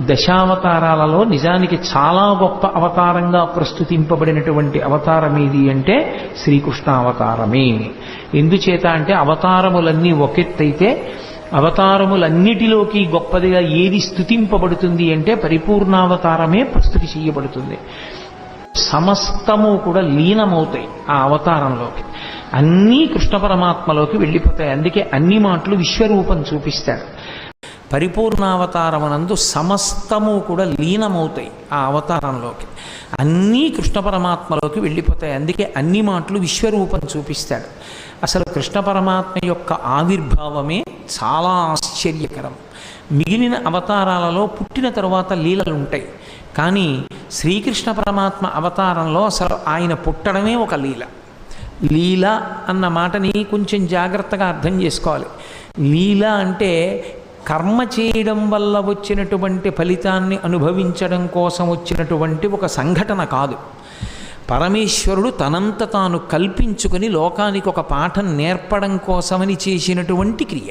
దశావతారాలలో నిజానికి చాలా గొప్ప అవతారంగా ప్రస్తుతింపబడినటువంటి అవతారం ఏది అంటే శ్రీకృష్ణ అవతారమే. ఎందుచేత అంటే అవతారములన్నీ ఒకెత్తైతే అవతారములన్నిటిలోకి గొప్పదిగా ఏది స్తుతింపబడుతుంది అంటే పరిపూర్ణావతారమే ప్రస్తుతి చేయబడుతుంది. సమస్తము కూడా లీనమవుతాయి ఆ అవతారంలోకి, అన్నీ కృష్ణ పరమాత్మలోకి వెళ్ళిపోతాయి. అందుకే అన్ని మాటలు విశ్వరూపం చూపిస్తాడు. పరిపూర్ణావతారమనందు సమస్తము కూడా లీనమవుతాయి ఆ అవతారంలోకి, అన్నీ కృష్ణ పరమాత్మలోకి వెళ్ళిపోతాయి. అందుకే అన్ని మాటలు విశ్వరూపం చూపిస్తాడు. అసలు కృష్ణ పరమాత్మ యొక్క ఆవిర్భావమే చాలా ఆశ్చర్యకరం. మిగిలిన అవతారాలలో పుట్టిన తరువాత లీలలు ఉంటాయి, కానీ శ్రీకృష్ణ పరమాత్మ అవతారంలో అసలు ఆయన పుట్టడమే ఒక లీల. లీల అన్న మాటని కొంచెం జాగ్రత్తగా అర్థం చేసుకోవాలి. లీల అంటే కర్మ చేయడం వల్ల వచ్చినటువంటి ఫలితాన్ని అనుభవించడం కోసం వచ్చినటువంటి ఒక సంఘటన కాదు. పరమేశ్వరుడు తనంత తాను కల్పించుకొని లోకానికి ఒక పాఠం నేర్పడం కోసమని చేసినటువంటి క్రియ.